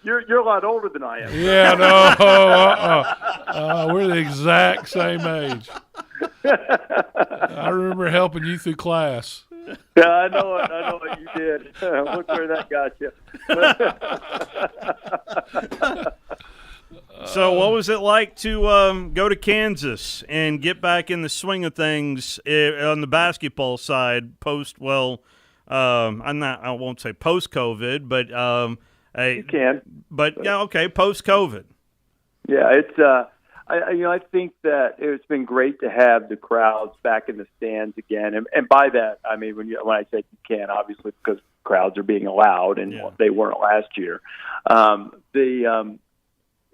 You're a lot older than I am. Yeah, no, we're the exact same age. I remember helping you through class. Yeah, I know it. I know what you did. Look where that got you. So what was it like to go to Kansas and get back in the swing of things on the basketball side post, I won't say post-COVID, but you can. But yeah, okay, post-COVID. Yeah, it's I think that it's been great to have the crowds back in the stands again, and by that I mean when I say you can, obviously because crowds are being allowed and they weren't last year.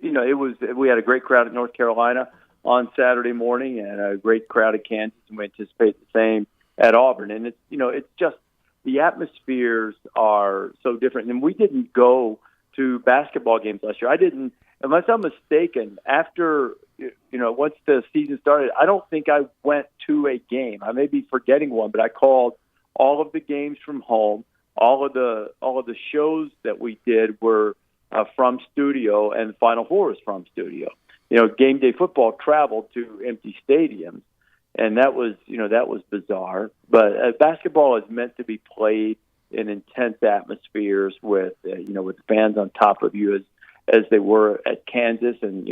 We had a great crowd at North Carolina on Saturday morning and a great crowd at Kansas, and we anticipate the same at Auburn. And it's just the atmospheres are so different. And we didn't go to basketball games last year. I didn't, unless I'm mistaken, after, once the season started, I don't think I went to a game. I may be forgetting one, but I called all of the games from home. All of the shows that we did were from studio, and Final Four was from studio. Game day football traveled to empty stadiums, and that was bizarre. But basketball is meant to be played in intense atmospheres with fans on top of you as they were at Kansas, and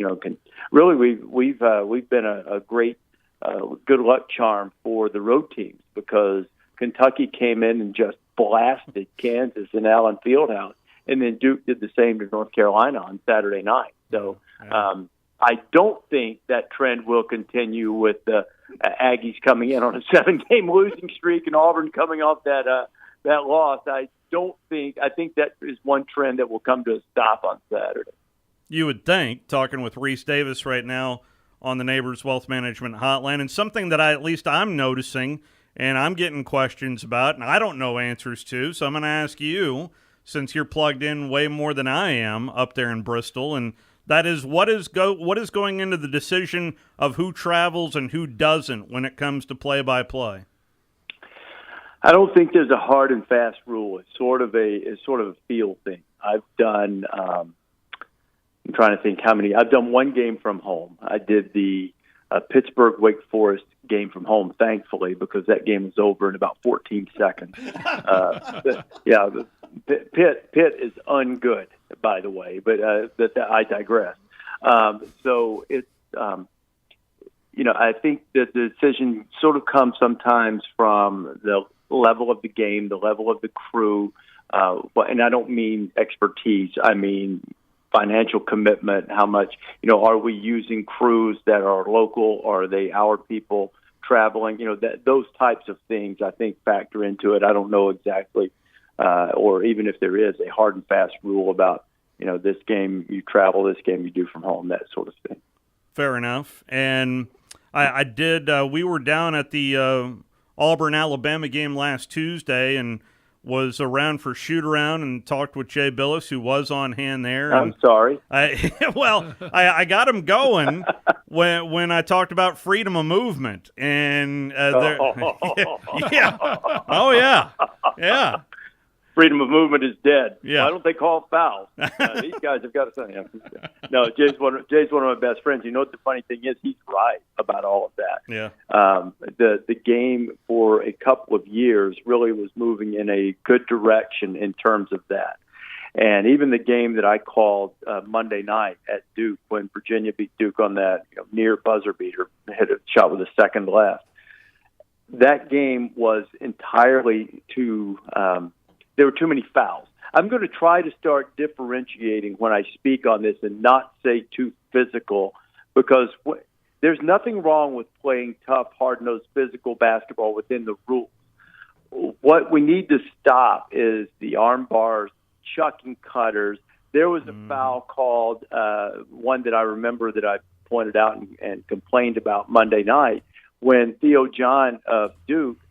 we've been a great good luck charm for the road teams because Kentucky came in and just blasted Kansas in Allen Fieldhouse. And then Duke did the same to North Carolina on Saturday night. So I don't think that trend will continue with the Aggies coming in on a 7-game losing streak and Auburn coming off that loss. I think that is one trend that will come to a stop on Saturday. You would think, talking with Reese Davis right now on the Neighbors Wealth Management Hotline, and something that I'm noticing and I'm getting questions about and I don't know answers to, so I'm going to ask you, since you're plugged in way more than I am up there in Bristol, and that is what is going into the decision of who travels and who doesn't when it comes to play-by-play? I don't think there's a hard and fast rule. It's sort of a feel thing. I've done. I'm trying to think how many. I've done one game from home. I did the Pittsburgh Wake Forest game from home, thankfully, because that game was over in about 14 seconds. Pitt is ungood, by the way, but I digress. So it's, I think that the decision sort of comes sometimes from the level of the game, the level of the crew, and I don't mean expertise. I mean financial commitment. How much, are we using crews that are local? Or are they our people traveling? Those types of things I think factor into it. I don't know exactly. Or even if there is a hard and fast rule about, this game you travel, this game you do from home, that sort of thing. Fair enough. And I did, we were down at the Auburn-Alabama game last Tuesday and was around for shoot-around and talked with Jay Billis, who was on hand there. I'm sorry. I got him going when I talked about freedom of movement. And yeah. Oh, yeah. Yeah. Freedom of movement is dead. Yeah. Why don't they call fouls? These guys have got to say. No, Jay's one of my best friends. You know what the funny thing is? He's right about all of that. Yeah. The game for a couple of years really was moving in a good direction in terms of that. And even the game that I called Monday night at Duke when Virginia beat Duke on that near buzzer beater, hit a shot with a second left. That game was entirely too. There were too many fouls. I'm going to try to start differentiating when I speak on this and not say too physical, because there's nothing wrong with playing tough, hard-nosed physical basketball within the rules. What we need to stop is the arm bars, chucking cutters. There was a foul called, one that I remember that I pointed out and complained about Monday night, when Theo John of Duke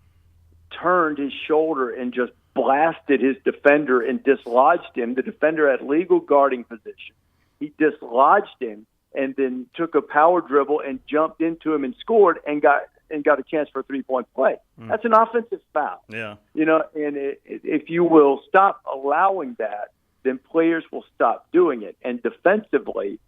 turned his shoulder and just blasted his defender and dislodged him. The defender had legal guarding position. He dislodged him and then took a power dribble and jumped into him and scored and got a chance for a 3-point play. That's an offensive foul. Yeah. And if you will stop allowing that, then players will stop doing it. And defensively,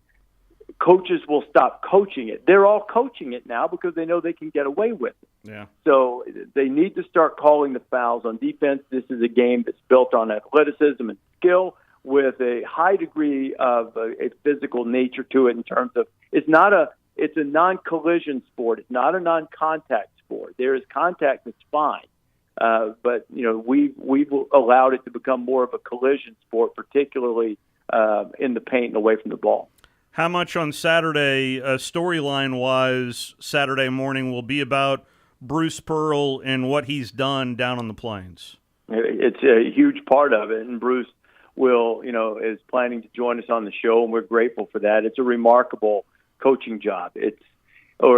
coaches will stop coaching it. They're all coaching it now because they know they can get away with it. Yeah. So they need to start calling the fouls on defense. This is a game that's built on athleticism and skill with a high degree of a physical nature to it in terms of it's a non-collision sport. It's not a non-contact sport. There is contact that's fine. But, we've allowed it to become more of a collision sport, particularly in the paint and away from the ball. How much on Saturday, storyline-wise, Saturday morning will be about Bruce Pearl and what he's done down on the Plains? It's a huge part of it, and Bruce is planning to join us on the show, and we're grateful for that. It's a remarkable coaching job. It's a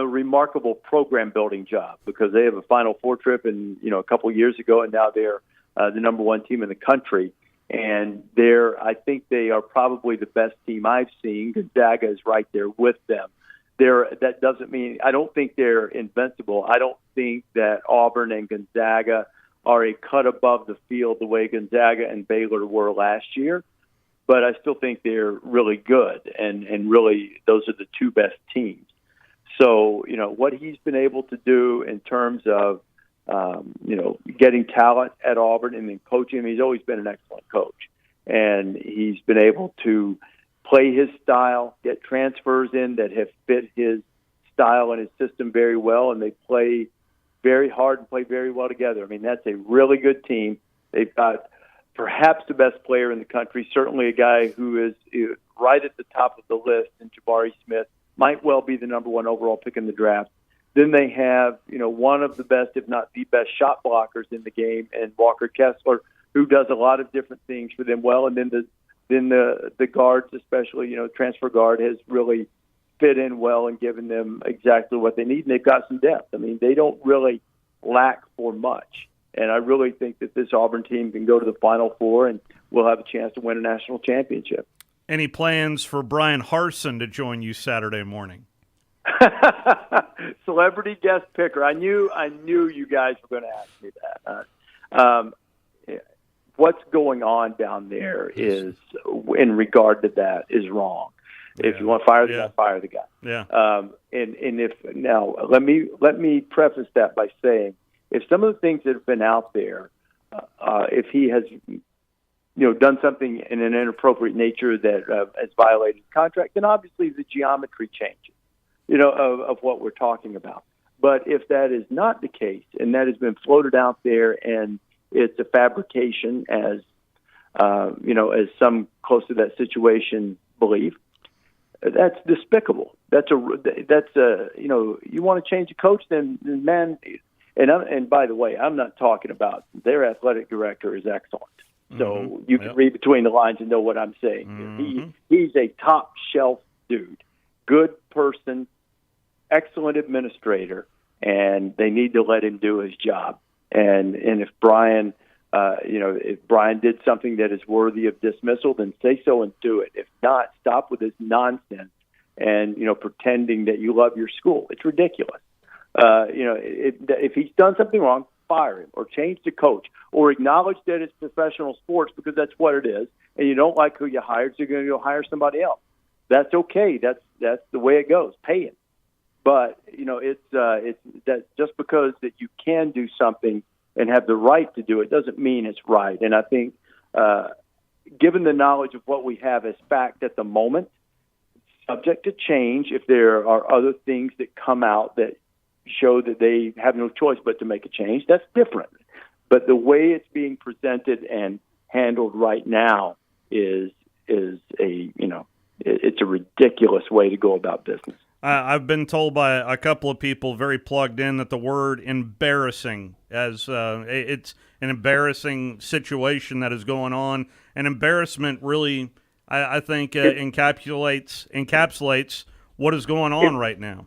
remarkable program building job because they have a Final Four trip a couple of years ago, and now they're the number one team in the country. And I think they are probably the best team I've seen. Gonzaga is right there with them. That doesn't mean I don't think they're invincible. I don't think that Auburn and Gonzaga are a cut above the field the way Gonzaga and Baylor were last year. But I still think they're really good, and really those are the two best teams. So, what he's been able to do in terms of getting talent at Auburn and then coaching him. He's always been an excellent coach, and he's been able to play his style, get transfers in that have fit his style and his system very well, and they play very hard and play very well together. I mean, that's a really good team. They've got perhaps the best player in the country, certainly a guy who is right at the top of the list in Jabari Smith, might well be the number one overall pick in the draft. Then they have, one of the best, if not the best, shot blockers in the game, and Walker Kessler, who does a lot of different things for them well. And then the guards, especially, transfer guard, has really fit in well and given them exactly what they need. And they've got some depth. I mean, they don't really lack for much. And I really think that this Auburn team can go to the Final Four and we'll have a chance to win a national championship. Any plans for Brian Harsin to join you Saturday morning? Celebrity guest picker. I knew you guys were going to ask me that. What's going on down there is, in regard to that, is wrong. Yeah. If you want to fire the guy, fire the guy. Yeah. And if now, let me preface that by saying, if some of the things that have been out there, if he has, done something in an inappropriate nature that has violated the contract, then obviously the geometry changes. Of what we're talking about. But if that is not the case, and that has been floated out there, and it's a fabrication, as as some close to that situation believe, that's despicable. That's you want to change the coach, then man. And by the way, I'm not talking about their athletic director is excellent. So you can read between the lines and know what I'm saying. Mm-hmm. He's a top shelf dude, good person, excellent administrator, and they need to let him do his job. And if Brian, if Brian did something that is worthy of dismissal, then say so and do it. If not, stop with this nonsense and pretending that you love your school. It's ridiculous. If he's done something wrong, fire him or change the coach or acknowledge that it's professional sports because that's what it is. And you don't like who you hired, so you're going to go hire somebody else. That's okay. That's the way it goes. Pay him. But it's that just because that you can do something and have the right to do it doesn't mean it's right. And I think, given the knowledge of what we have as fact at the moment, subject to change if there are other things that come out that show that they have no choice but to make a change, that's different. But the way it's being presented and handled right now is it's a ridiculous way to go about business. I've been told by a couple of people very plugged in that the word embarrassing, as it's an embarrassing situation that is going on. And embarrassment really, I think, encapsulates what is going on right now.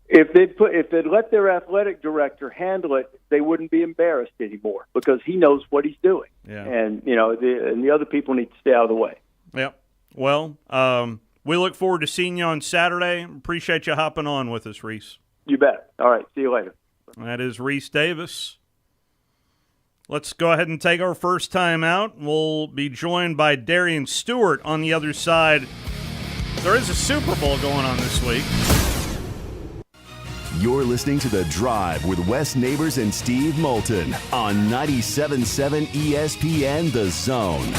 If they'd let their athletic director handle it, they wouldn't be embarrassed anymore because he knows what he's doing. Yeah. And the other people need to stay out of the way. Yep. Well, we look forward to seeing you on Saturday. Appreciate you hopping on with us, Reese. You bet. All right. See you later. That is Reese Davis. Let's go ahead and take our first time out. We'll be joined by Darian Stewart on the other side. There is a Super Bowl going on this week. You're listening to The Drive with Wes Neighbors and Steve Moulton on 97.7 ESPN The Zone.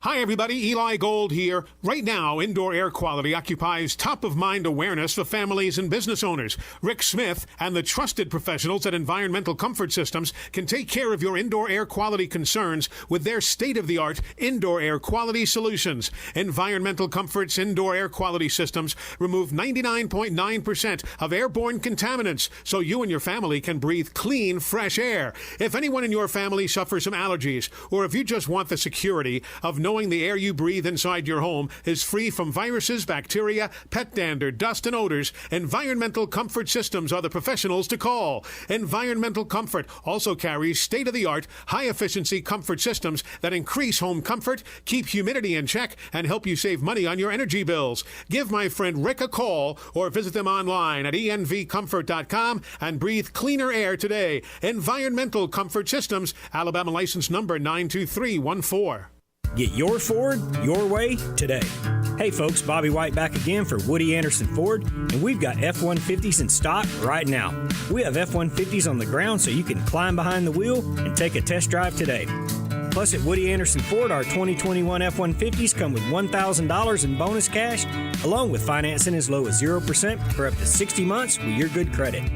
Hi, everybody. Eli Gold here. Right now, indoor air quality occupies top-of-mind awareness for families and business owners. Rick Smith and the trusted professionals at Environmental Comfort Systems can take care of your indoor air quality concerns with their state-of-the-art indoor air quality solutions. Environmental Comfort's indoor air quality systems remove 99.9% of airborne contaminants so you and your family can breathe clean, fresh air. If anyone in your family suffers from allergies, or if you just want the security of knowing the air you breathe inside your home is free from viruses, bacteria, pet dander, dust, and odors, Environmental Comfort Systems are the professionals to call. Environmental Comfort also carries state-of-the-art, high-efficiency comfort systems that increase home comfort, keep humidity in check, and help you save money on your energy bills. Give my friend Rick a call or visit them online at envcomfort.com and breathe cleaner air today. Environmental Comfort Systems, Alabama license number 92314. Get your Ford your way today. Hey folks, Bobby White back again for Woody Anderson Ford, and we've got F-150s in stock right now. We have F-150s on the ground so you can climb behind the wheel and take a test drive today. Plus at Woody Anderson Ford, our 2021 F-150s come with $1,000 in bonus cash, along with financing as low as 0% for up to 60 months with your good credit.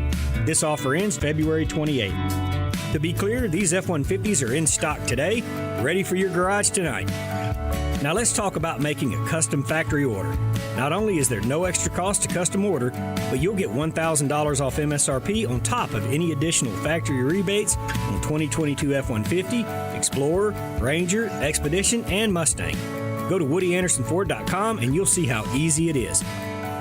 This offer ends February 28th. To be clear, these F-150s are in stock today, ready for your garage tonight. Now let's talk about making a custom factory order. Not only is there no extra cost to custom order, but you'll get $1,000 off MSRP on top of any additional factory rebates on 2022 F-150, Explorer, Ranger, Expedition, and Mustang. Go to WoodyAndersonFord.com and you'll see how easy it is.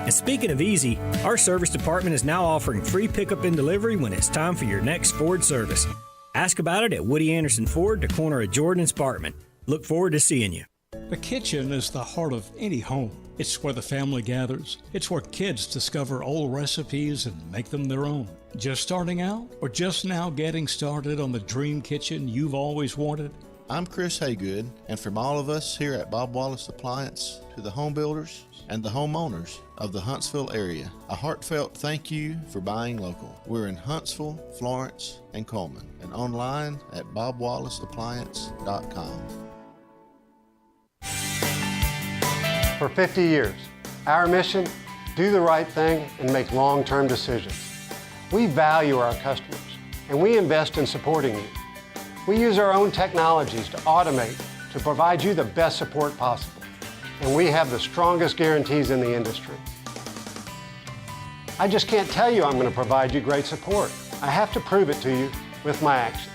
And speaking of easy, our service department is now offering free pickup and delivery when it's time for your next Ford service. Ask about it at Woody Anderson Ford, the corner of Jordan and Sparkman. Look forward to seeing you. The kitchen is the heart of any home. It's where the family gathers. It's where kids discover old recipes and make them their own. Just starting out or just now getting started on the dream kitchen you've always wanted? I'm Chris Haygood, and from all of us here at Bob Wallace Appliance to the home builders and the homeowners of the Huntsville area, a heartfelt thank you for buying local. We're in Huntsville, Florence, and Coleman, and online at bobwallaceappliance.com. For 50 years, our mission, do the right thing and make long-term decisions. We value our customers, and we invest in supporting you. We use our own technologies to automate, to provide you the best support possible. And we have the strongest guarantees in the industry. I just can't tell you I'm going to provide you great support. I have to prove it to you with my actions.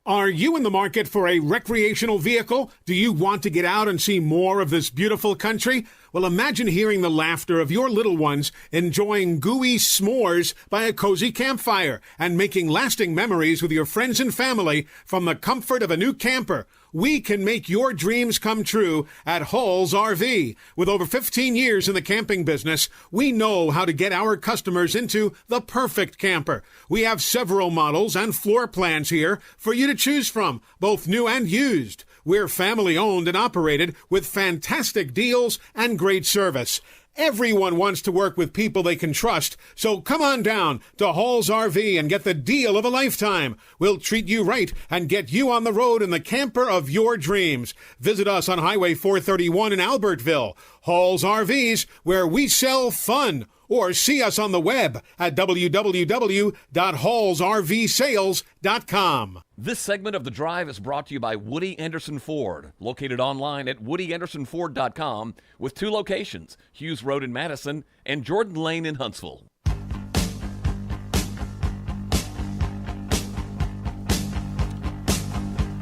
Are you in the market for a recreational vehicle? Do you want to get out and see more of this beautiful country? Well, imagine hearing the laughter of your little ones enjoying gooey s'mores by a cozy campfire and making lasting memories with your friends and family from the comfort of a new camper. We can make your dreams come true at Hall's RV. With over 15 years in the camping business, we know how to get our customers into the perfect camper. We have several models and floor plans here for you to choose from, both new and used. We're family owned and operated with fantastic deals and great service. Everyone wants to work with people they can trust, so come on down to Hall's RV and get the deal of a lifetime. We'll treat you right and get you on the road in the camper of your dreams. Visit us on Highway 431 in Albertville. Hall's RVs, where we sell fun. Or see us on the web at www.hallsrvsales.com. This segment of The Drive is brought to you by Woody Anderson Ford, located online at WoodyAndersonFord.com with 2 locations, Hughes Road in Madison and Jordan Lane in Huntsville.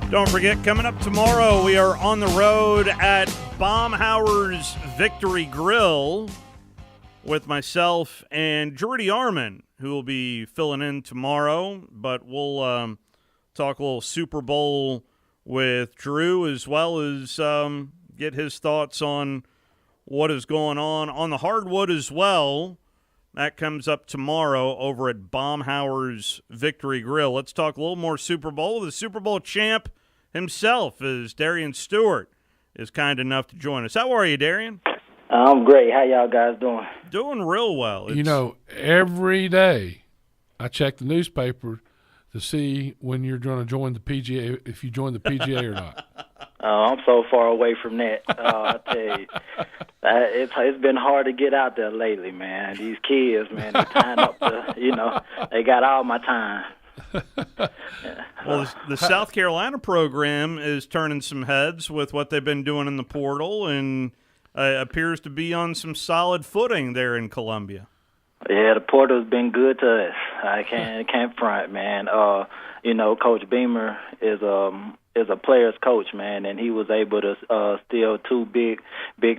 Don't forget, coming up tomorrow, we are on the road at Baumhauer's Victory Grill with myself and Jordy Arman, who will be filling in tomorrow. But we'll talk a little Super Bowl with Drew, as well as get his thoughts on what is going on the hardwood as well. That comes up tomorrow over at Baumhauer's Victory Grill. Let's talk a little more Super Bowl. The Super Bowl champ himself, is Darian Stewart, is kind enough to join us. How are you, Darian? I'm great. How y'all guys doing? Doing real well. Every day I check the newspaper to see when you're going to join the PGA, if you join the PGA or not. I'm so far away from that. I tell you, it's been hard to get out there lately, man. These kids, man, they tying up they got all my time. Well, the South Carolina program is turning some heads with what they've been doing in the portal, and appears to be on some solid footing there in Columbia. Yeah, the portal's been good to us. I can't front, man. Coach Beamer is a player's coach, man, and he was able to steal two big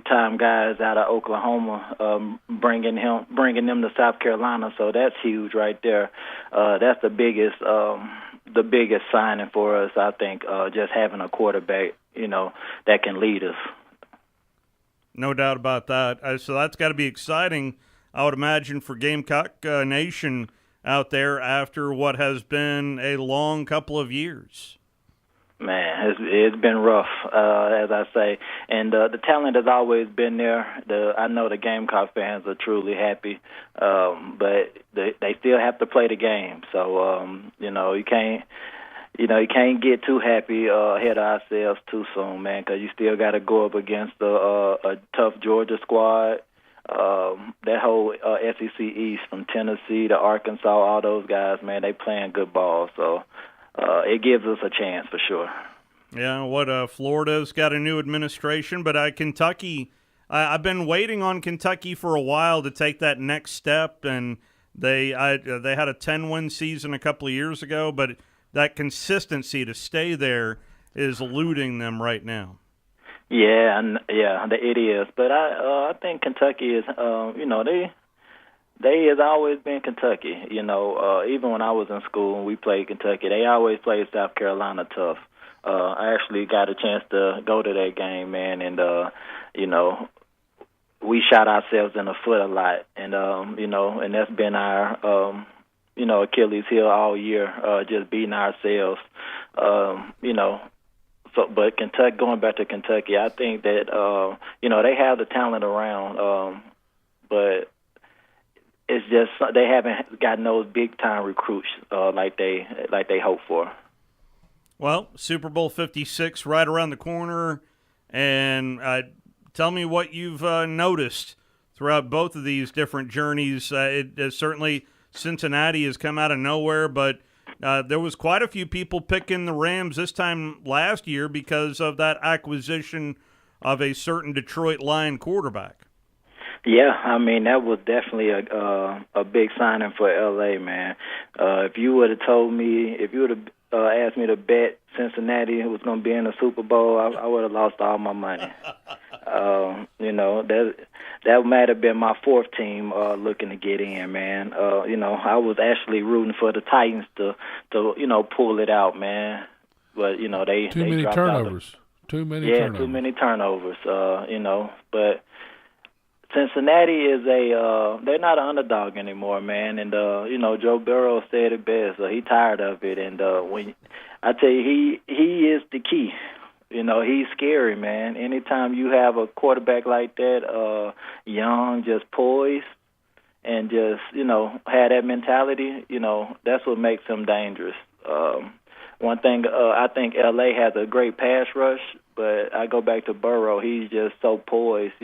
time guys out of Oklahoma, bringing them to South Carolina. So that's huge right there. That's the biggest signing for us, I think. Just having a quarterback, that can lead us. No doubt about that. So that's got to be exciting, I would imagine, for Gamecock Nation out there after what has been a long couple of years. Man, it's been rough, as I say, and the talent has always been there. I know the Gamecock fans are truly happy, but they still have to play the game. So you can't get too happy ahead of ourselves too soon, man, because you still got to go up against a tough Georgia squad. That whole SEC East from Tennessee to Arkansas, all those guys, man, they playing good ball. So it gives us a chance for sure. Yeah, Florida's got a new administration, but Kentucky, I've been waiting on Kentucky for a while to take that next step, and they had a 10-win season a couple of years ago, but that consistency to stay there is eluding them right now. Yeah, it is. But I think Kentucky is, they has always been Kentucky. Even when I was in school and we played Kentucky, they always played South Carolina tough. I actually got a chance to go to that game, man, and we shot ourselves in the foot a lot, and and that's been our Achilles heel all year, just beating ourselves, So, but Kentucky, going back to Kentucky, I think that they have the talent around, but it's just they haven't gotten those big time recruits like they hope for. Well, Super Bowl 56 right around the corner, and tell me what you've noticed throughout both of these different journeys. Certainly Cincinnati has come out of nowhere, but there was quite a few people picking the Rams this time last year because of that acquisition of a certain Detroit Lion quarterback. Yeah, I mean, that was definitely a big signing for L.A., man. If you would have asked me to bet Cincinnati was going to be in the Super Bowl, I would have lost all my money. That might have been my fourth team looking to get in, man. I was actually rooting for the Titans to pull it out, man. But they too many turnovers. Too many turnovers. But Cincinnati is they're not an underdog anymore, man. And Joe Burrow said it best. He tired of it, and when I tell you, he is the key. He's scary, man. Anytime you have a quarterback like that, young, just poised, and just, have that mentality, that's what makes him dangerous. One thing, I think L.A. has a great pass rush, but I go back to Burrow. He's just so poised,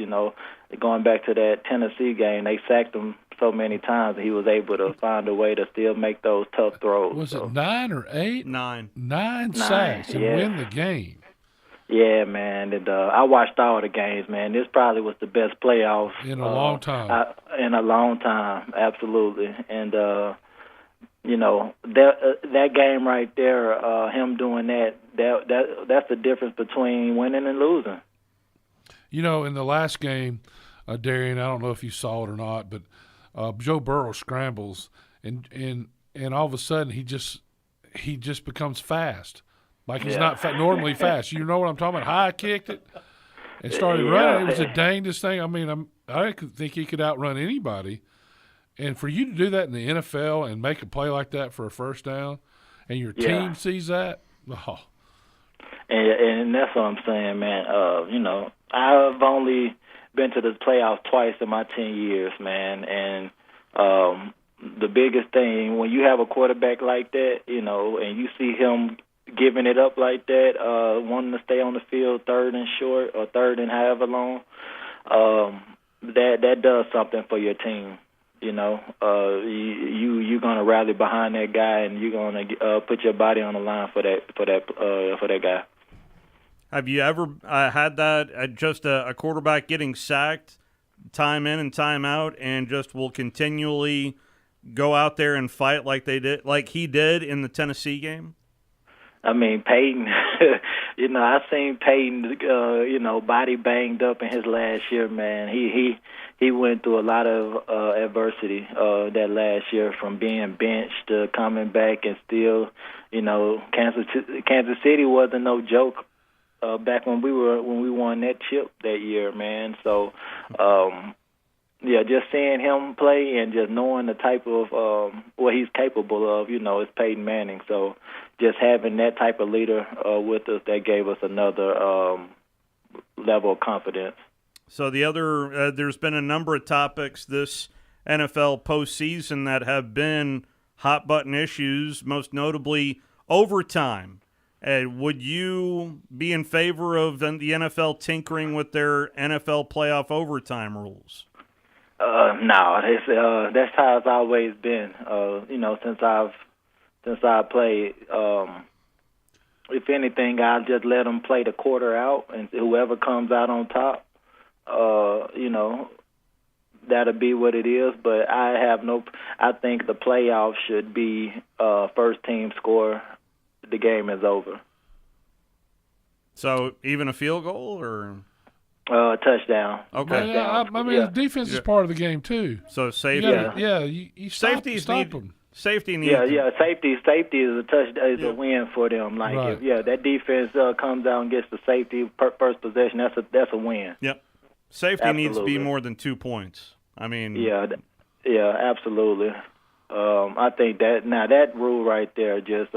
Going back to that Tennessee game, they sacked him so many times, he was able to find a way to still make those tough throws. Was it 9 or 8? 9. 9 sacks and win the game. Yeah, man. And I watched all the games, man. This probably was the best playoffs in a long time. Absolutely. And that game right there, him doing that's the difference between winning and losing. In the last game, Darian, I don't know if you saw it or not, but Joe Burrow scrambles, and all of a sudden he just becomes fast. Like he's not normally fast. You know what I'm talking about? High kicked it and started running. It was the dangest thing. I mean, I didn't think he could outrun anybody. And for you to do that in the NFL and make a play like that for a first down, and your team sees that, And that's what I'm saying, man. I've only been to the playoffs twice in my 10 years, man. And the biggest thing, when you have a quarterback like that, and you see him giving it up like that, wanting to stay on the field third and short or third and however long, that does something for your team. You're gonna rally behind that guy, and you're gonna put your body on the line for that guy. Have you ever had that just a quarterback getting sacked time in and time out, and just will continually go out there and fight like he did in the Tennessee game? I mean, Peyton, I seen Peyton, body banged up in his last year, man. He went through a lot of adversity that last year, from being benched to coming back, and still, Kansas City wasn't no joke back when we won that chip that year, man. So, just seeing him play and just knowing the type of what he's capable of, is Peyton Manning. So just having that type of leader with us, that gave us another level of confidence. So the other, there's been a number of topics this NFL postseason that have been hot button issues, most notably overtime. Would you be in favor of the NFL tinkering with their NFL playoff overtime rules? No, that's how it's always been. Since I played, if anything, I'll just let them play the quarter out, and whoever comes out on top, that'll be what it is. But I think the playoffs should be first team score. The game is over. So even a field goal or touchdown? Okay. The defense is part of the game too. So safety. You stop them. Safety needs. Safety is a win for them. Like if that defense comes out and gets the safety first possession, that's a win. Yep. Safety needs to be more than 2 points. I mean. Yeah, absolutely. I think that rule right there, just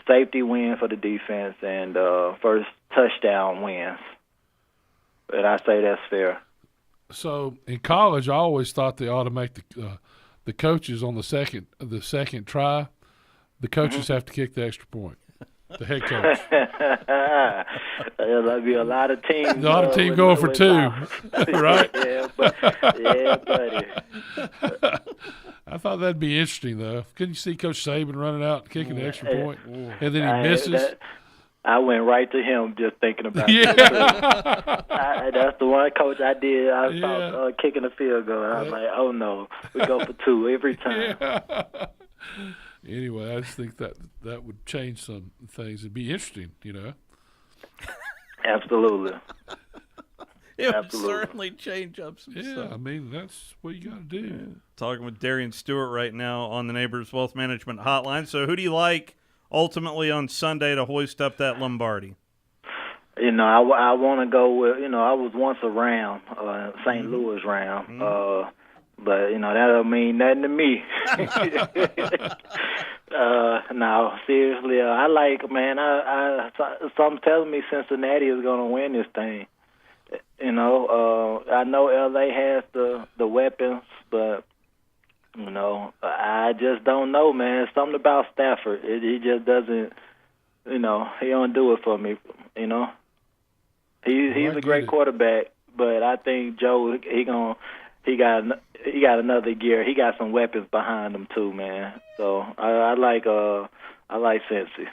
safety win for the defense and first touchdown wins. And I say that's fair. So in college, I always thought they ought to make the coaches on the second try. The coaches have to kick the extra point. The head coach. There'll be a lot of teams. A lot of teams going for two, right? Yeah, buddy. I thought that'd be interesting, though. Couldn't you see Coach Saban running out and kicking the extra point, and then he misses? I went right to him just thinking about it. That's the one coach I did. I thought kicking the field goal. I was like, oh, no. We go for two every time. Yeah. Anyway, I just think that would change some things. It'd be interesting, Absolutely. It would certainly change up some stuff. Yeah, I mean, that's what you got to do. Yeah. Talking with Darian Stewart right now on the Neighbors Wealth Management Hotline. So who do you like ultimately on Sunday to hoist up that Lombardi? I want to go with, I was once around St. Louis round, but, that don't mean nothing to me. No, seriously, I like, man, something's telling me Cincinnati is going to win this thing. I know L.A. has the weapons, but, I just don't know, man. Something about Stafford. He just doesn't, he don't do it for me, He's a great quarterback, but I think Joe, he got another gear. He got some weapons behind him too, man. So I like Cincy.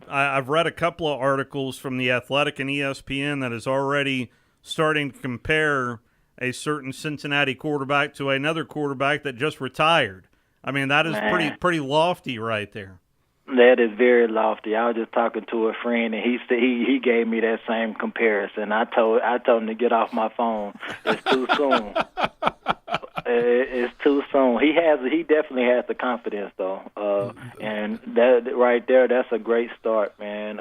I've read a couple of articles from The Athletic and ESPN that is already starting to compare a certain Cincinnati quarterback to another quarterback that just retired. I mean, that is pretty lofty right there. That is very lofty. I was just talking to a friend, and he gave me that same comparison. I told him to get off my phone. It's too soon. It's too soon. He definitely has the confidence though, and that right there, that's a great start, man.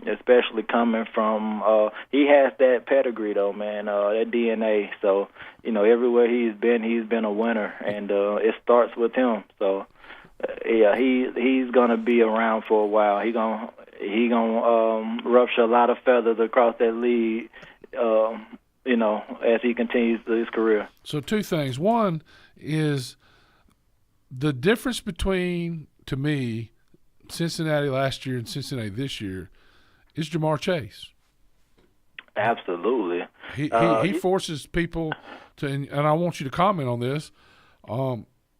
Especially coming from he has that pedigree though, man. That DNA. So everywhere he's been a winner, and it starts with him. So yeah, he's gonna be around for a while. He gonna rupture a lot of feathers across that league. As he continues his career. So two things. One is the difference between, to me, Cincinnati last year and Cincinnati this year is Jamar Chase. Absolutely. He forces people to, and I want you to comment on this.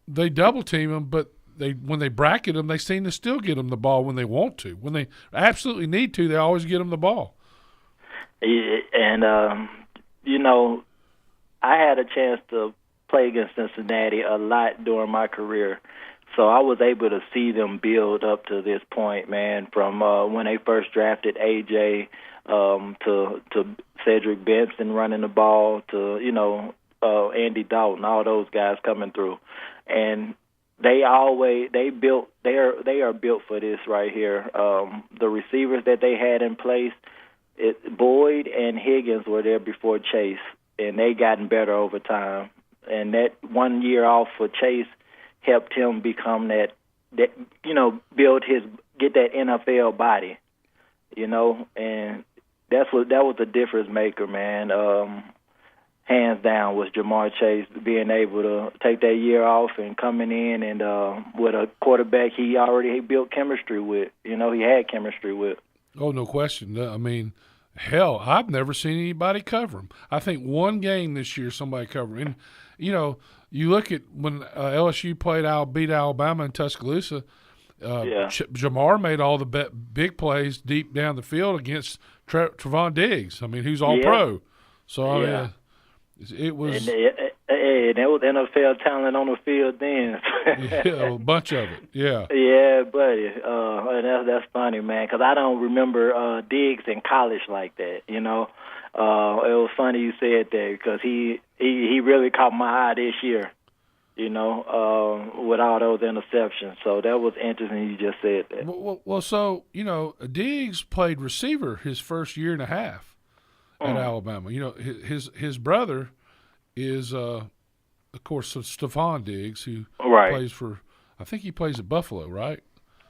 They double team him, but when they bracket him, they seem to still get him the ball when they want to. When they absolutely need to, they always get him the ball. And I had a chance to play against Cincinnati a lot during my career, so I was able to see them build up to this point, man, from when they first drafted A.J. To Cedric Benson running the ball to, Andy Dalton, all those guys coming through. And they are built for this right here. The receivers that they had in place, Boyd and Higgins were there before Chase, and they gotten better over time. And that 1 year off for Chase helped him become that get that NFL body, and that was the difference maker, man. Hands down was Jamar Chase being able to take that year off and coming in and with a quarterback he built chemistry with. He had chemistry with. Oh, no question. I mean, hell, I've never seen anybody cover him. I think one game this year somebody covered him. And, you look at when LSU beat Alabama in Tuscaloosa, Jamar made all the big plays deep down the field against Trevon Diggs. I mean, who's all-pro. So, it was – and there was NFL talent on the field then. Yeah, a bunch of it, yeah. Yeah, buddy. And that's funny, man, because I don't remember Diggs in college like that, It was funny you said that because he really caught my eye this year, with all those interceptions. So that was interesting you just said that. Well, so, Diggs played receiver his first year and a half at Alabama. His brother is, of course, Stephon Diggs, who plays for – I think he plays at Buffalo, right?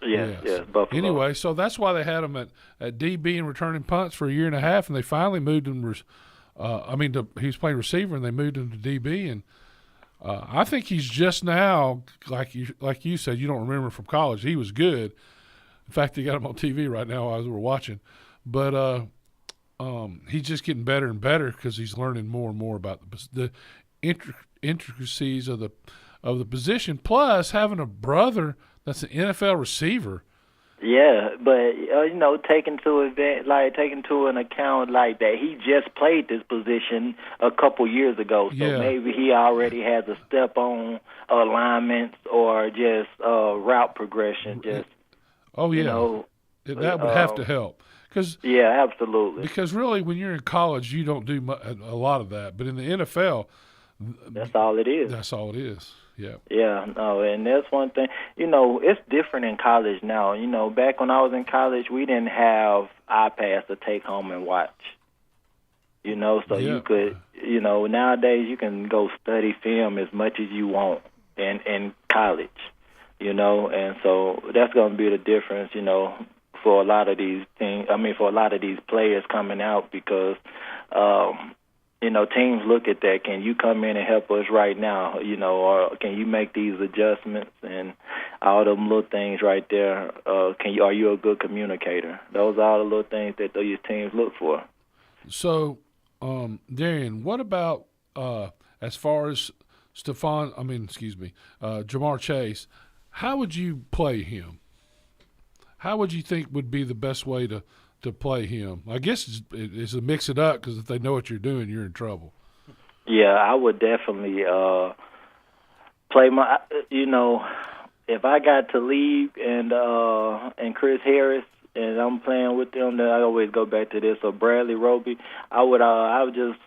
Yes, Buffalo. Anyway, so that's why they had him at DB and returning punts for a year and a half, and they finally moved him he was playing receiver, and they moved him to DB. And I think he's just now, like you said, you don't remember from college. He was good. In fact, they got him on TV right now as we're watching. But he's just getting better and better because he's learning more and more about the intricacies of the position. Plus, having a brother that's an NFL receiver. Yeah, but taking into an account like that, he just played this position a couple years ago, so maybe he already has a step on alignments or just route progression. Just that would have to help. Yeah, absolutely. Because really, when you're in college, you don't do a lot of that, but in the NFL, that's all it is. That's all it is. Yeah. Yeah, no, and that's one thing. It's different in college now. Back when I was in college, we didn't have iPads to take home and watch. So you could, nowadays you can go study film as much as you want in college, and so that's going to be the difference, for a lot of these things. For a lot of these players coming out because, teams look at that. Can you come in and help us right now? Or can you make these adjustments and all them little things right there? Are you a good communicator? Those are all the little things that these teams look for. So, Darian, what about as far as Jamar Chase? How would you play him? How would you think would be the best way to play him? I guess it's to mix it up because if they know what you're doing, you're in trouble. Yeah, I would definitely play my. If I got to leave and Chris Harris and I'm playing with them, then I always go back to this. So Bradley Roby, I would just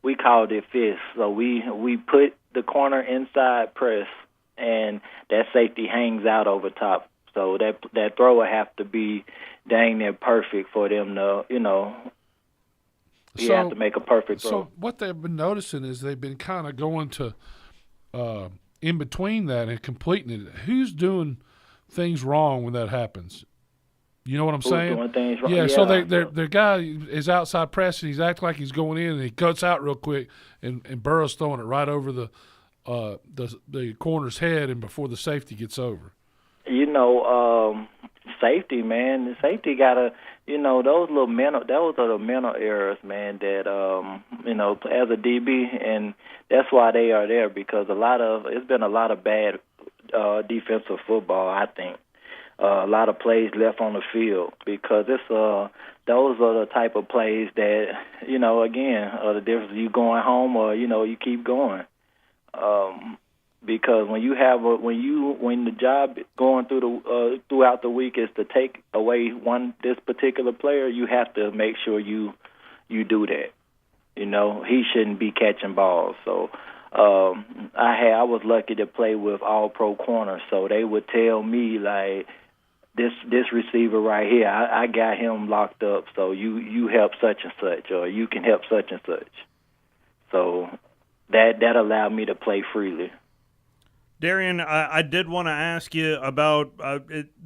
we called it fist. So we put the corner inside press, and that safety hangs out over top. So that throw would have to be dang near perfect for them to, you have to make a perfect throw. So what they've been noticing is they've been kind of going to in between that and completing it. Who's doing things wrong when that happens? You know what I'm saying? Doing things wrong? Yeah, so their guy is outside pressing. He's acting like he's going in, and he cuts out real quick, and Burrow's throwing it right over the corner's head, and before the safety gets over. Safety, man. The safety gotta, those are the mental errors, man. That as a DB, and that's why they are there, because it's been a lot of bad defensive football. I think a lot of plays left on the field because those are the type of plays that the difference you going home or you keep going. Because when the job going throughout the week is to take away this particular player, you have to make sure you do that. He shouldn't be catching balls. So I was lucky to play with all pro corners, so they would tell me like this receiver right here, I got him locked up, so you help such and such, or you can help such and such. So that allowed me to play freely. Darian, I did want to ask you about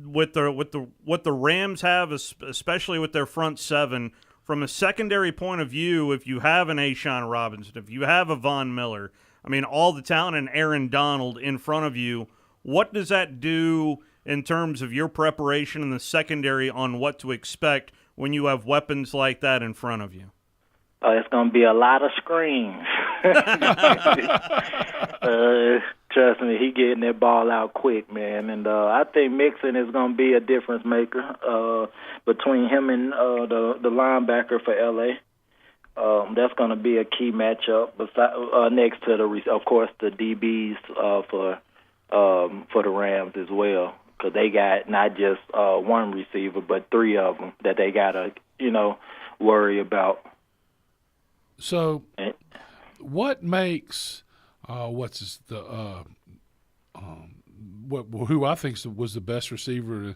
what the Rams have, especially with their front seven. From a secondary point of view, if you have an A'Shawn Robinson, if you have a Von Miller, all the talent and Aaron Donald in front of you, what does that do in terms of your preparation in the secondary on what to expect when you have weapons like that in front of you? It's going to be a lot of screens. Trust me, he getting that ball out quick, man. And I think Mixon is going to be a difference maker between him and the linebacker for L.A. That's going to be a key matchup. Next to of course, the DBs for the Rams as well, because they got not just one receiver, but three of them that they got to worry about. So, what makes who I think was the best receiver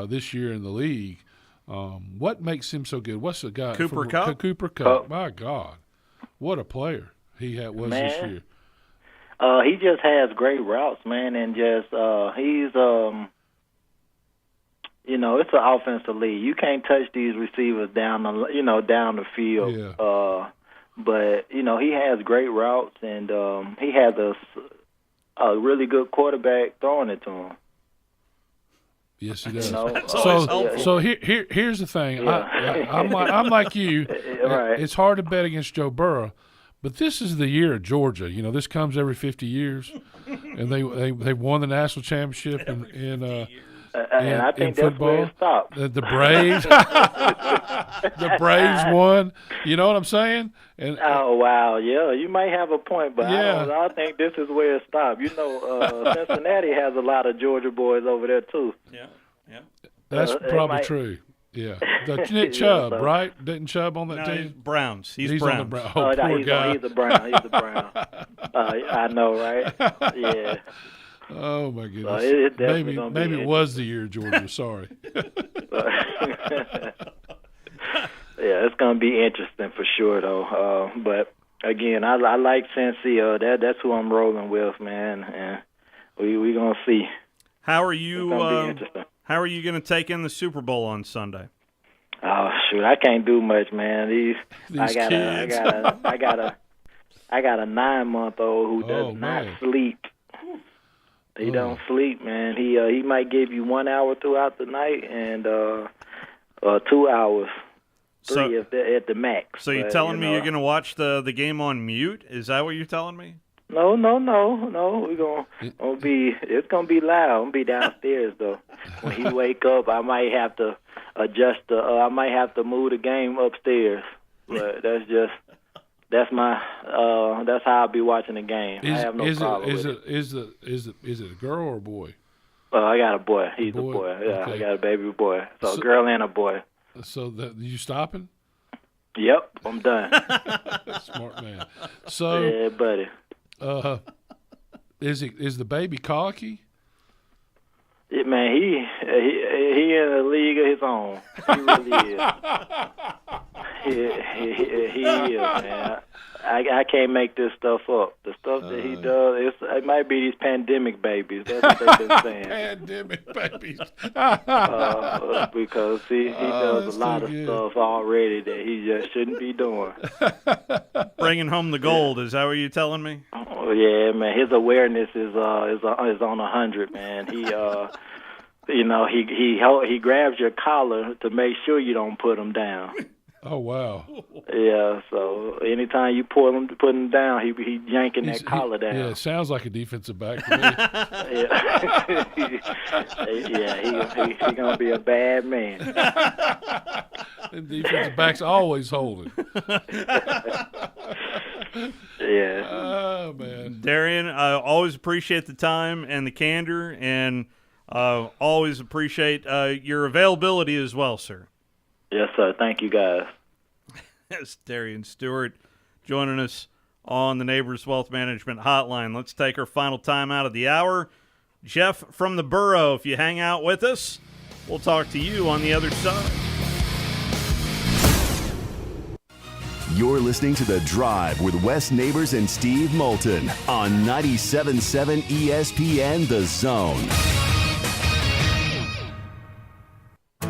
this year in the league? What makes him so good? What's the guy? Cooper Kupp. Cooper Kupp. My God, what a player he was this year. He just has great routes, man, and just he's it's an offensive league. You can't touch these receivers down the field. Yeah. But he has great routes, and he has a really good quarterback throwing it to him. Yes, he does. So here's the thing. Yeah. I'm like you. Right. It's hard to bet against Joe Burrow, but this is the year of Georgia. This comes every 50 years, and they won the national championship in I think that's football. where it stopped. The Braves, the Braves won. You know what I'm saying? And oh wow, yeah, you might have a point, but yeah. I think this is where it stopped. Cincinnati has a lot of Georgia boys over there too. Yeah. That's probably true. Yeah, Nick Chubb, right? Didn't Chubb on that team? Browns. He's on the Browns. Browns. Oh, poor guy. He's a Brown. I know, right? Yeah. Oh my goodness! Maybe it was the year of Georgia. Sorry. Yeah, it's gonna be interesting for sure, though. But again, I like Cincy. That's who I'm rolling with, man. And we gonna see. How are you? How are you gonna take in the Super Bowl on Sunday? Oh shoot, I can't do much, man. These kids. I got a 9-month-old who does not sleep. He don't sleep, man. He might give you 1 hour throughout the night and 2 hours, three at the max. So you're telling me you're going to watch the game on mute? Is that what you're telling me? No. It's gonna be loud. I'm gonna be downstairs though. When he wake up, I might have to adjust I might have to move the game upstairs. But that's how I'll be watching the game. I have no problem with it. Is it a girl or a boy? I got a boy. He's a boy. Yeah, okay. I got a baby boy. So a girl and a boy. So you stopping? Yep, I'm done. Smart man. So, yeah, buddy. Is the baby colicky? Yeah, man, he in a league of his own. He really is. He is, man. I can't make this stuff up. The stuff that he does, it might be these pandemic babies. That's what they've been saying. Pandemic babies. Because he does a lot of stuff already that he just shouldn't be doing. Bringing home the gold, is that what you're telling me? Oh, yeah, man. His awareness is on 100, man. He he grabs your collar to make sure you don't put him down. Oh, wow. Yeah, so anytime you put him down, he yanking that collar down. Yeah, it sounds like a defensive back to me. He's going to be a bad man. And defensive backs always holding. Yeah. Oh, man. Darian, I always appreciate the time and the candor, and always appreciate your availability as well, sir. Yes, sir. Thank you, guys. Yes, Darian Stewart joining us on the Neighbors Wealth Management Hotline. Let's take our final time out of the hour. Jeff from the Borough, if you hang out with us, we'll talk to you on the other side. You're listening to The Drive with Wes Neighbors and Steve Moulton on 97.7 ESPN The Zone.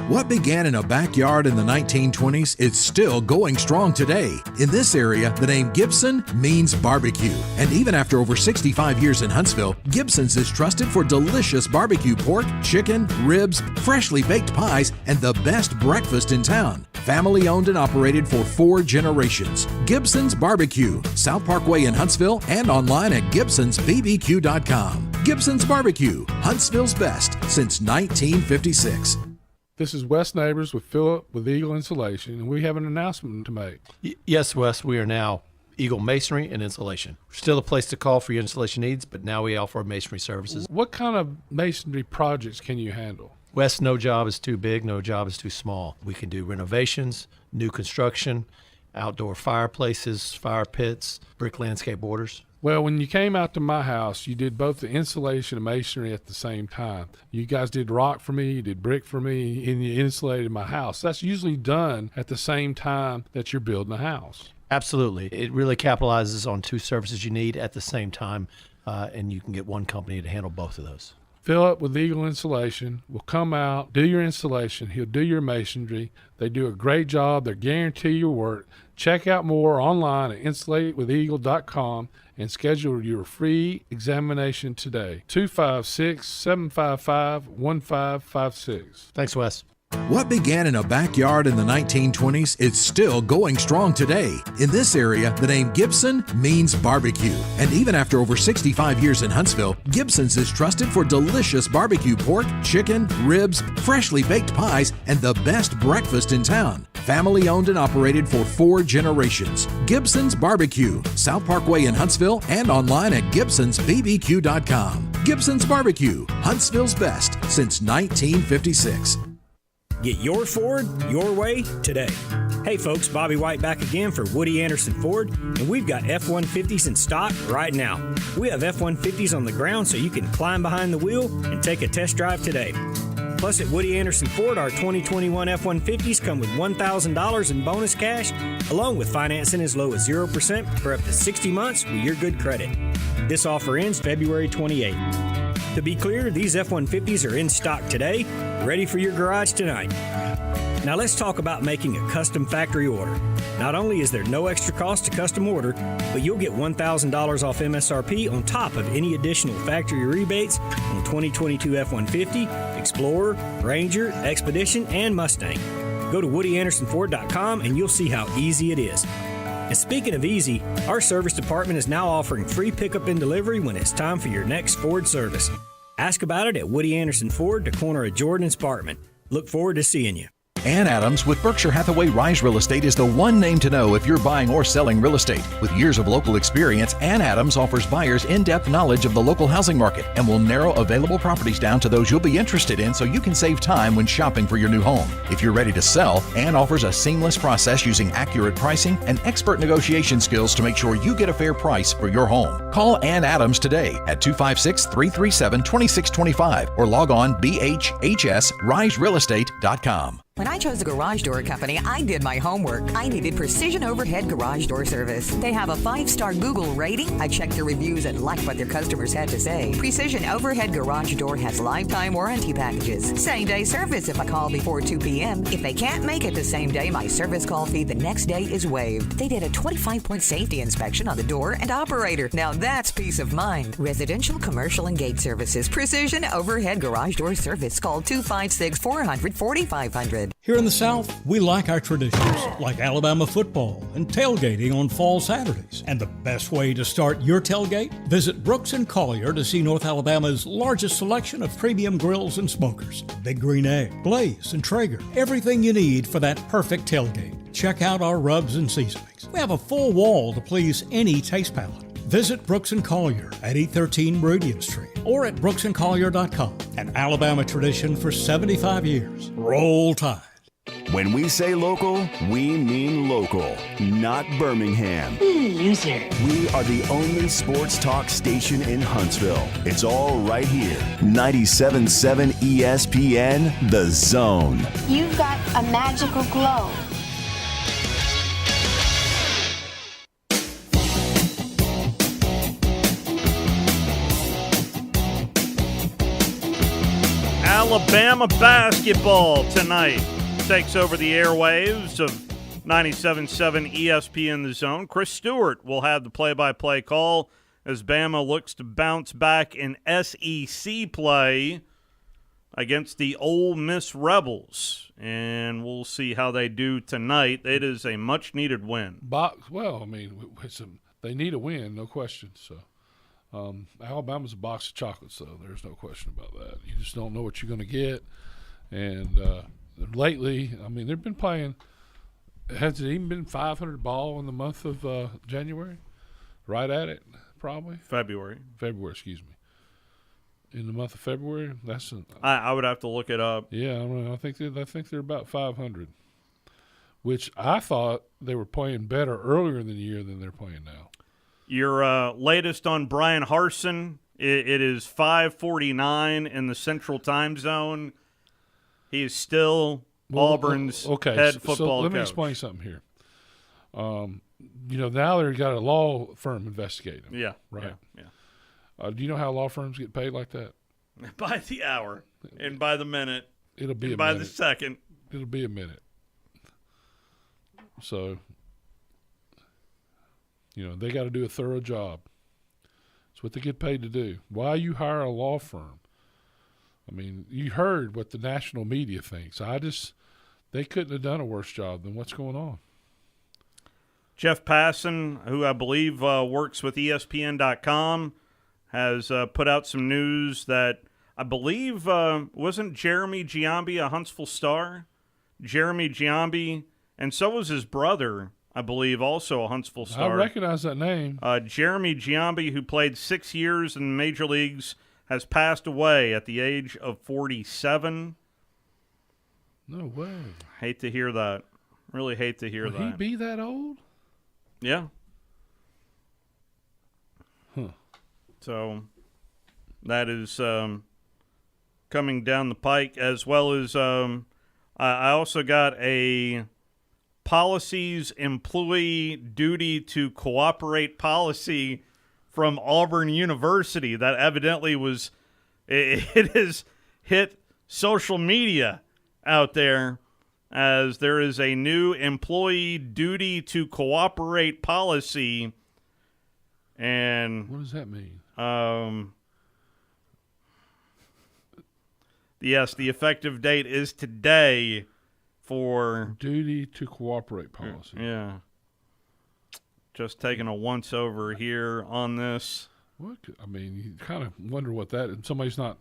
What began in a backyard in the 1920s is still going strong today. In this area, the name Gibson means barbecue. And even after over 65 years in Huntsville, Gibson's is trusted for delicious barbecue pork, chicken, ribs, freshly baked pies, and the best breakfast in town. Family owned and operated for 4 generations. Gibson's Barbecue, South Parkway in Huntsville, and online at gibsonsbbq.com. Gibson's Barbecue, Huntsville's best since 1956. This is Wes Neighbors with Philip with Eagle Insulation, and we have an announcement to make. Yes, Wes, we are now Eagle Masonry and Insulation. We're still a place to call for your installation needs, but now we offer masonry services. What kind of masonry projects can you handle? Wes, no job is too big, no job is too small. We can do renovations, new construction, outdoor fireplaces, fire pits, brick landscape borders. Well, when you came out to my house, you did both the insulation and masonry at the same time. You guys did rock for me, you did brick for me, and you insulated my house. That's usually done at the same time that you're building a house. Absolutely. It really capitalizes on 2 services you need at the same time, and you can get one company to handle both of those. Philip with Eagle Insulation will come out, do your installation. He'll do your masonry. They do a great job. They guarantee your work. Check out more online at insulatedwitheagle.com and schedule your free examination today. 256-755-1556. Thanks, Wes. What began in a backyard in the 1920s is still going strong today. In this area, the name Gibson means barbecue. And even after over 65 years in Huntsville, Gibson's is trusted for delicious barbecue pork, chicken, ribs, freshly baked pies, and the best breakfast in town. Family owned and operated for 4 generations. Gibson's Barbecue, South Parkway in Huntsville, and online at gibsonsbbq.com. Gibson's Barbecue, Huntsville's best since 1956. Get your Ford your way today. Hey folks, Bobby White back again for Woody Anderson Ford, and we've got F-150s in stock right now. We have F-150s on the ground so you can climb behind the wheel and take a test drive today. Plus at Woody Anderson Ford, our 2021 F-150s come with $1,000 in bonus cash, along with financing as low as 0% for up to 60 months with your good credit. This offer ends February 28th. To be clear, these F-150s are in stock today, ready for your garage tonight. Now let's talk about making a custom factory order. Not only is there no extra cost to custom order, but you'll get $1,000 off MSRP on top of any additional factory rebates on 2022 F-150, Explorer, Ranger, Expedition, and Mustang. Go to WoodyAndersonFord.com and you'll see how easy it is. And speaking of easy, our service department is now offering free pickup and delivery when it's time for your next Ford service. Ask about it at Woody Anderson Ford, the corner of Jordan and Sparkman. Look forward to seeing you. Ann Adams with Berkshire Hathaway Rise Real Estate is the one name to know if you're buying or selling real estate. With years of local experience, Ann Adams offers buyers in-depth knowledge of the local housing market and will narrow available properties down to those you'll be interested in so you can save time when shopping for your new home. If you're ready to sell, Ann offers a seamless process using accurate pricing and expert negotiation skills to make sure you get a fair price for your home. Call Ann Adams today at 256-337-2625 or log on bhhsriserealestate.com. When I chose a garage door company, I did my homework. I needed Precision Overhead Garage Door Service. They have a 5-star Google rating. I checked their reviews and liked what their customers had to say. Precision Overhead Garage Door has lifetime warranty packages. Same-day service if I call before 2 p.m. If they can't make it the same day, my service call fee the next day is waived. They did a 25-point safety inspection on the door and operator. Now that's peace of mind. Residential, commercial, and gate services. Precision Overhead Garage Door Service. Call 256-400-4500. Here in the South, we like our traditions, like Alabama football and tailgating on fall Saturdays. And the best way to start your tailgate? Visit Brooks & Collier to see North Alabama's largest selection of premium grills and smokers. Big Green Egg, Blaze, and Traeger. Everything you need for that perfect tailgate. Check out our rubs and seasonings. We have a full wall to please any taste palate. Visit Brooks & Collier at 813 Meridian Street or at brooksandcollier.com. An Alabama tradition for 75 years. Roll Tide. When we say local, we mean local, not Birmingham. Loser. We are the only sports talk station in Huntsville. It's all right here. 97.7 ESPN, The Zone. You've got a magical glow. Alabama basketball tonight takes over the airwaves of 97.7 ESPN The Zone. Chris Stewart will have the play-by-play call as Bama looks to bounce back in SEC play against the Ole Miss Rebels. And we'll see how they do tonight. It is a much-needed win. Well, I mean, they need a win, no question. So Alabama's a box of chocolates, so there's no question about that. You just don't know what you're going to get. And lately, I mean, they've been playing. Has it even been 500 ball in the month of January? Right at it, probably. February, excuse me. In the month of February, I would have to look it up. Yeah, I think they're about 500, which I thought they were playing better earlier in the year than they're playing now. Your latest on Brian Harsin, it is 5:49 in the Central Time Zone. He is still Auburn's head football coach. Let me explain something here. Now they've got a law firm investigating them. Yeah. Right. Yeah. Do you know how law firms get paid like that? By the hour and by the minute. It'll be by the second. It'll be a minute. So, they got to do a thorough job. It's what they get paid to do. Why you hire a law firm? I mean, you heard what the national media thinks. They couldn't have done a worse job than what's going on. Jeff Passan, who I believe works with ESPN.com, has put out some news that I believe wasn't Jeremy Giambi a Huntsville Star? Jeremy Giambi, and so was his brother, I believe, also a Huntsville Star. I recognize that name. Jeremy Giambi, who played 6 years in the major leagues, has passed away at the age of 47. No way. Hate to hear that. Really hate to hear that. Would he be that old? Yeah. Huh. So that is coming down the pike, as well as I also got a policies employee duty to cooperate policy from Auburn University that evidently it has hit social media out there, as there is a new employee duty to cooperate policy. And what does that mean? Yes, the effective date is today for duty to cooperate policy. Yeah. Just taking a once over here on this. What? I mean, you kind of wonder what that is. Somebody's not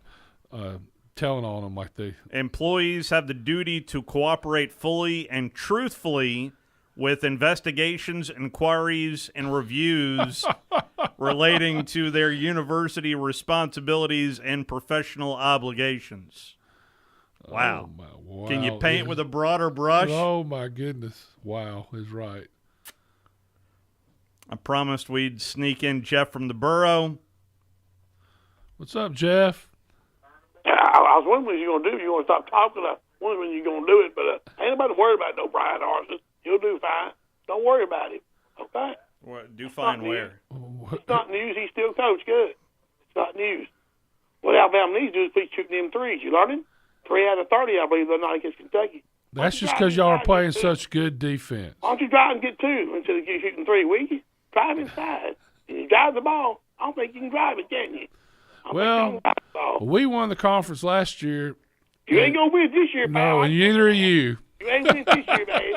telling on them like they. Employees have the duty to cooperate fully and truthfully with investigations, inquiries, and reviews relating to their university responsibilities and professional obligations. Wow. Wow. Can you paint with a broader brush? Oh, my goodness. Wow is right. I promised we'd sneak in Jeff from the borough. What's up, Jeff? I was wondering what you're going to do. You want to stop talking? I wonder when you're going to do it, but ain't nobody worried about no Brian Arson. You'll do fine. Don't worry about him, okay? What, do fine where? It's not news. He's still coach. Good. It's not news. What Alabama needs to do is keep shooting them threes. You learning? 3 out of 30, I believe, the night against Kentucky. That's just because y'all are playing such good defense. Why don't you drive and get 2 instead of shooting 3, will you? Drive inside. And you drive the ball. I don't think you can drive it, can you? Well, we won the conference last year. You ain't going to win this year, pal. No, and neither are you. You ain't win this year, baby.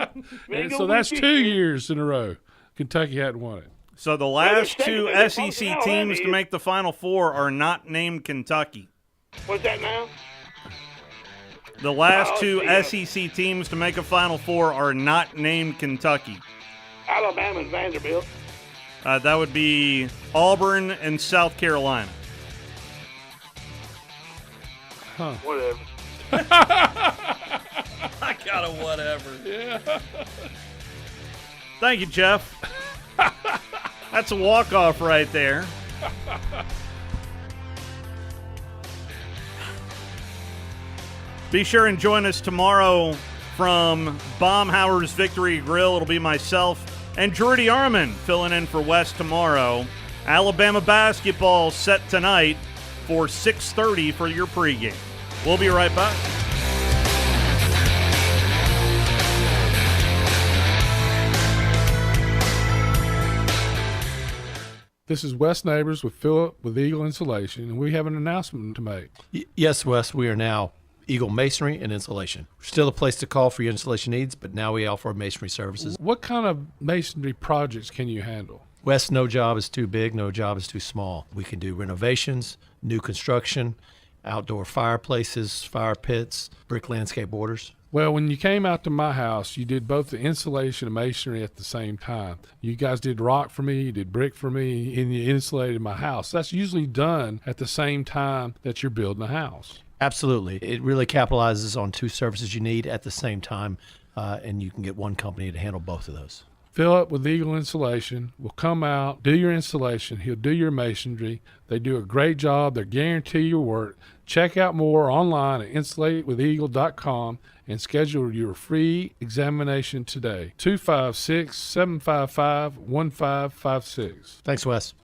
And so that's 2 years in a row. Kentucky hadn't won it. So the last 2 SEC teams to make the Final Four are not named Kentucky. What's that now? The last 2 SEC teams to make a Final Four are not named Kentucky. Alabama and Vanderbilt. That would be Auburn and South Carolina. Huh. Whatever. I got a whatever. Yeah. Thank you, Jeff. That's a walk-off right there. Be sure and join us tomorrow from Baumhauer's Victory Grill. It'll be myself and Jordy Arman filling in for Wes tomorrow. Alabama basketball set tonight for 6:30 for your pregame. We'll be right back. This is Wes Neighbors with Philip with Eagle Insulation, and we have an announcement to make. Yes, Wes, we are now Eagle Masonry and Insulation. We're still a place to call for your insulation needs, but now we offer masonry services. What kind of masonry projects can you handle? Wes, no job is too big, no job is too small. We can do renovations, new construction, outdoor fireplaces, fire pits, brick landscape borders. Well, when you came out to my house, you did both the insulation and masonry at the same time. You guys did rock for me, you did brick for me, and you insulated my house. That's usually done at the same time that you're building a house. Absolutely. It really capitalizes on 2 services you need at the same time, and you can get one company to handle both of those. Philip with Eagle Insulation will come out, do your installation. He'll do your masonry. They do a great job. They guarantee your work. Check out more online at insulatewitheagle.com and schedule your free examination today. 256-755-1556. Thanks, Wes.